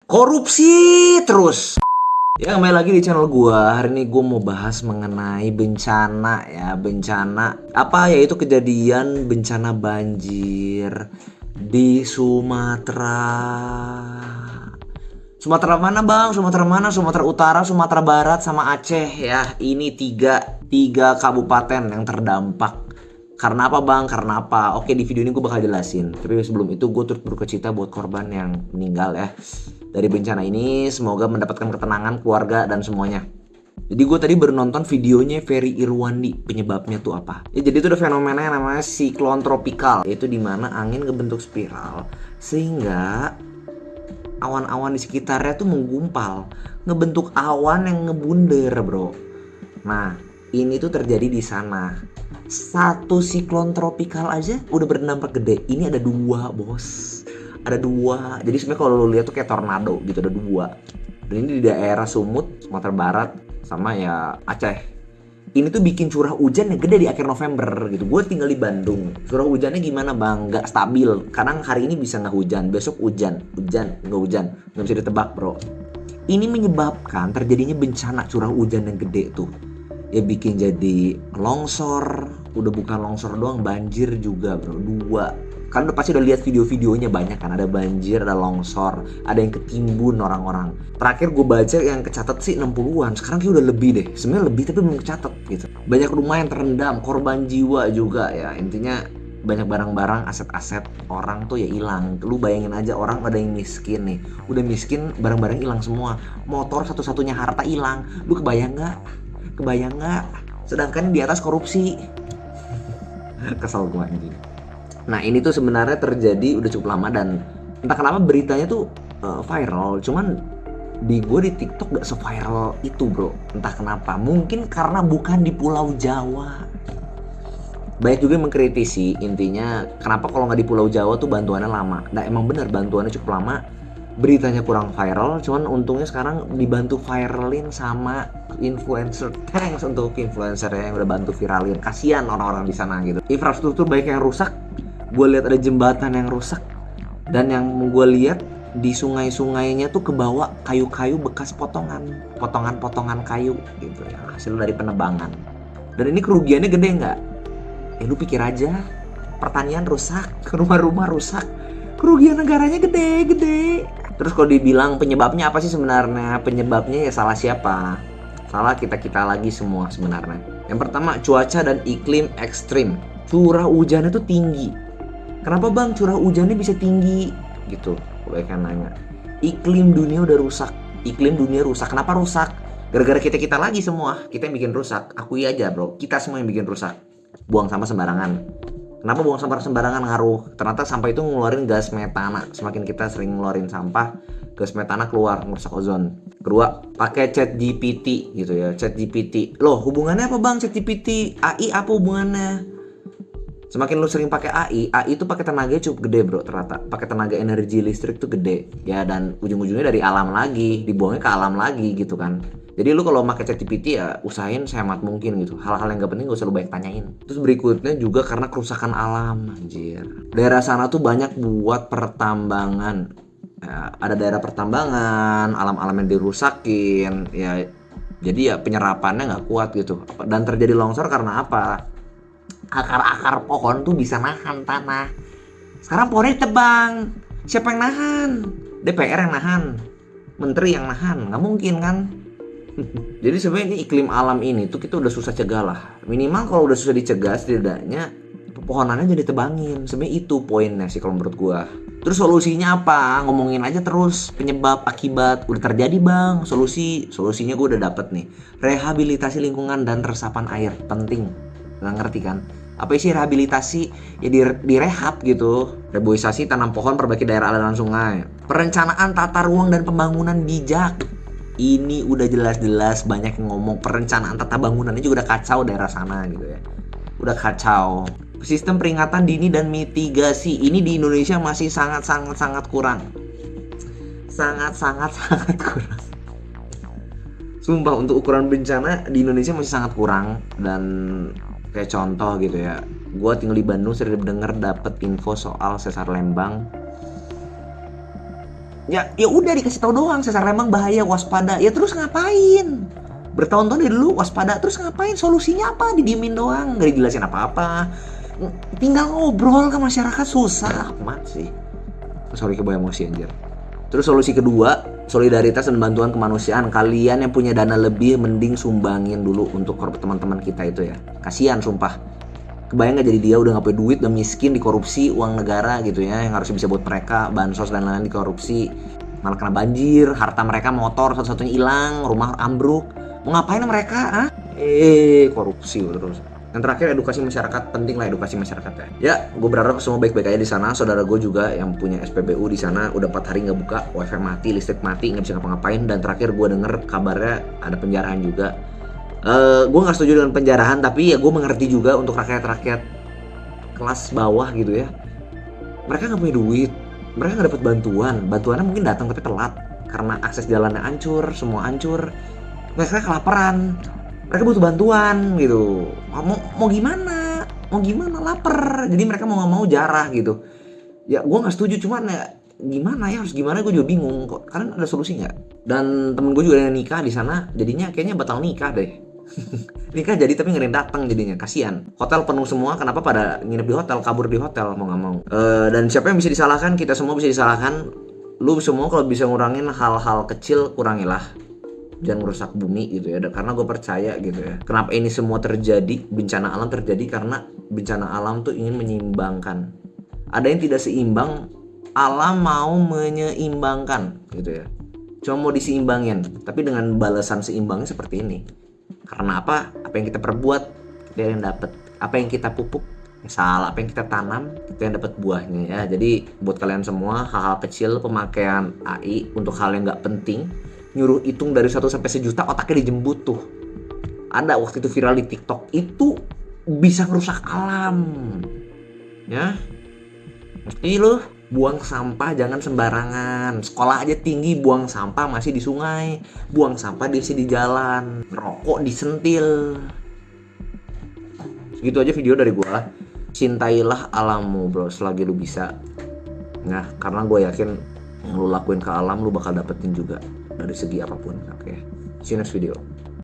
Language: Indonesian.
Korupsi terus. Ya, kembali lagi di channel gua. Hari ini gua mau bahas mengenai bencana ya, bencana apa yaitu kejadian bencana banjir di Sumatera. Sumatera mana bang? Sumatera mana? Sumatera Utara, Sumatera Barat, sama Aceh ya. Ini tiga kabupaten yang terdampak. Karena apa bang? Karena apa? Oke, di video ini gue bakal jelasin. Tapi sebelum itu gue turut berduka buat korban yang meninggal ya dari bencana ini. Semoga mendapatkan ketenangan keluarga dan semuanya. Jadi gue tadi baru nonton videonya Ferry Irwandi. Penyebabnya tuh apa? Ya, jadi itu ada fenomena yang namanya siklon tropikal. Yaitu dimana angin kebentuk spiral sehingga awan-awan di sekitarnya tuh menggumpal, ngebentuk awan yang ngebunder bro. Nah ini tuh terjadi di sana. Satu siklon tropikal aja udah berdampak gede. Ini ada dua bos, ada dua. Jadi sebenarnya kalau lo lihat tuh kayak tornado gitu, ada dua. Dan ini di daerah Sumut, Sumatera Barat, sama ya Aceh. Ini tuh bikin curah hujan yang gede di akhir November gitu. Gue tinggal di Bandung. Curah hujannya gimana bang? Gak stabil. Kadang hari ini bisa nggak hujan, besok hujan, nggak hujan, nggak bisa ditebak bro. Ini menyebabkan terjadinya bencana curah hujan yang gede tuh. Ya bikin jadi longsor. Udah bukan longsor doang, banjir juga bro. Dua. Kan udah pasti udah lihat video-videonya banyak kan. Ada banjir, ada longsor, ada yang ketimbun orang-orang. Terakhir gue baca yang kecatat sih 60-an. Sekarang kayak udah lebih deh. Sebenarnya lebih tapi belum kecatat gitu. Banyak rumah yang terendam, korban jiwa juga ya. Intinya banyak barang-barang, aset-aset orang tuh ya hilang. Lu bayangin aja orang ada yang miskin nih. Udah miskin, barang-barang hilang semua. Motor satu-satunya harta hilang. Lu kebayang nggak? Kebayang nggak? Sedangkan di atas korupsi. Kesel gue anjing. Nah ini tuh sebenarnya terjadi udah cukup lama dan entah kenapa beritanya tuh viral. Cuman di gue di TikTok gak se-viral itu bro. Entah kenapa. Mungkin karena bukan di Pulau Jawa. Banyak juga yang mengkritisi intinya kenapa kalau nggak di Pulau Jawa tuh bantuannya lama. Nah emang bener bantuannya cukup lama. Beritanya kurang viral, cuman untungnya sekarang dibantu viralin sama influencer. Thanks untuk influencer ya yang udah bantu viralin. Kasihan orang-orang di sana gitu. Infrastruktur banyak yang rusak. Gue lihat ada jembatan yang rusak. Dan yang gue lihat di sungai-sungainya tuh kebawa kayu-kayu bekas potongan kayu gitu ya, hasil dari penebangan. Dan ini kerugiannya gede nggak? Ya lu pikir aja, pertanian rusak, rumah-rumah rusak, kerugian negaranya gede. Terus kalau dibilang penyebabnya apa sih sebenarnya? Penyebabnya ya salah siapa? Salah kita-kita lagi semua sebenarnya. Yang pertama cuaca dan iklim ekstrim. Curah hujannya tuh tinggi. Kenapa bang curah hujannya bisa tinggi? Gitu, gue kan nanya. Iklim dunia udah rusak. Iklim dunia rusak. Kenapa rusak? Gara-gara kita lagi semua. Kita yang bikin rusak. Akui aja bro, kita semua yang bikin rusak. Buang sampah sembarangan. Kenapa buang sampah sembarangan ngaruh? Ternyata sampah itu ngeluarin gas metana. Semakin kita sering ngeluarin sampah, gas metana keluar, merusak ozon. Kedua, pakai ChatGPT gitu ya, ChatGPT. Loh, hubungannya apa bang ChatGPT? AI apa hubungannya? Semakin lu sering pakai AI itu pakai tenaga cukup gede bro ternyata. Pakai tenaga energi listrik tuh gede. Ya dan ujung-ujungnya dari alam lagi, dibuangnya ke alam lagi gitu kan. Jadi lu kalau pakai ChatGPT ya usahain sehemat mungkin gitu. Hal-hal yang gak penting gak usah lu banyak tanyain. Terus berikutnya juga karena kerusakan alam anjir. Daerah sana tuh banyak buat pertambangan. Ya, ada daerah pertambangan, alam-alam yang dirusakin. Ya jadi ya penyerapannya gak kuat gitu. Dan terjadi longsor karena apa? Akar-akar pohon tuh bisa nahan tanah. Sekarang pohonnya ditebang. Siapa yang nahan? DPR yang nahan. Menteri yang nahan. Gak mungkin kan? Jadi sebenarnya ini iklim alam ini tuh kita udah susah cegah lah. Minimal kalau udah susah dicegah setidaknya pepohonannya jadi tebangin. Sebenarnya itu poinnya sih kalau menurut gua. Terus solusinya apa? Ngomongin aja terus penyebab akibat. Udah terjadi bang. Solusinya gua udah dapet nih. Rehabilitasi lingkungan dan resapan air penting. Nggak ngerti kan? Apa sih rehabilitasi? Ya direhab gitu. Reboisasi, tanam pohon, perbaiki daerah aliran sungai. Perencanaan tata ruang dan pembangunan bijak. Ini udah jelas-jelas banyak yang ngomong perencanaan tata bangunannya juga udah kacau daerah sana gitu ya. Udah kacau. Sistem peringatan dini dan mitigasi ini di Indonesia masih sangat kurang. Sangat kurang. Sumpah untuk ukuran bencana di Indonesia masih sangat kurang. Dan kayak contoh gitu ya, gue tinggal di Bandung sering denger dapet info soal sesar Lembang. Ya udah dikasih tahu doang, sesar Lembang bahaya, waspada. Ya terus ngapain? Bertahun-tahun dari dulu waspada, terus ngapain? Solusinya apa? Didiemin doang, nggak dijelasin apa-apa. Tinggal ngobrol ke masyarakat, susah amat sih. Sorry kebawa emosi anjir. Terus solusi kedua, solidaritas dan bantuan kemanusiaan. Kalian yang punya dana lebih mending sumbangin dulu untuk teman-teman kita itu ya. Kasihan sumpah. Kebayang gak jadi dia udah gak punya duit, udah miskin, dikorupsi uang negara gitu ya, yang harusnya bisa buat mereka, bansos dan lain-lain dikorupsi, malah kena banjir, harta mereka motor satu-satunya hilang, rumah ambruk. Mau ngapain mereka? Korupsi terus. Yang terakhir, edukasi masyarakat. Penting lah edukasi masyarakat ya. Ya, gue berharap semua baik-baik aja di sana. Saudara gue juga yang punya SPBU di sana udah 4 hari nggak buka, wifi mati, listrik mati, nggak bisa ngapa-ngapain. Dan terakhir gue denger kabarnya ada penjarahan juga. Gue nggak setuju dengan penjarahan, tapi ya gue mengerti juga untuk rakyat-rakyat kelas bawah gitu ya. Mereka nggak punya duit, mereka nggak dapat bantuannya mungkin datang tapi telat karena akses jalannya hancur, semua hancur. Mereka kelaparan, mereka butuh bantuan gitu. Mau gimana? Mau gimana? Lapar. Jadi mereka mau nggak mau jarah gitu. Ya gue nggak setuju, cuman ya gimana ya, harus gimana gue juga bingung kok. Kalian ada solusi nggak? Dan temen gue juga yang nikah di sana, jadinya kayaknya batal nikah deh. Nikah jadi tapi nggak ada yang datang, jadinya kasihan. Hotel penuh semua, kenapa pada nginep di hotel, kabur di hotel mau nggak mau. Dan siapa yang bisa disalahkan? Kita semua bisa disalahkan. Lu semua kalau bisa ngurangin hal-hal kecil, kurangilah. Jangan merusak bumi gitu ya, karena gue percaya gitu ya, kenapa ini semua terjadi, bencana alam terjadi karena bencana alam tuh ingin menyeimbangkan. Ada yang tidak seimbang, alam mau menyeimbangkan gitu ya, cuma mau diseimbangin, tapi dengan balasan seimbangnya seperti ini. Karena apa yang kita perbuat kita yang dapat, apa yang kita pupuk salah, apa yang kita tanam kita yang dapat buahnya ya. Jadi buat kalian semua, hal-hal kecil pemakaian AI untuk hal yang nggak penting, nyuruh hitung dari 1 sampai 1 juta, otaknya dijembut tuh. Ada waktu itu viral di TikTok, itu bisa merusak alam ya. Mesti lu buang sampah jangan sembarangan. Sekolah aja tinggi, buang sampah masih di sungai, buang sampah di jalan, rokok disentil. Segitu aja video dari gua. Cintailah alammu bro selagi lu bisa. Nah, karena gue yakin yang lu lakuin ke alam lu bakal dapetin juga dari segi apapun. Oke. See you next video.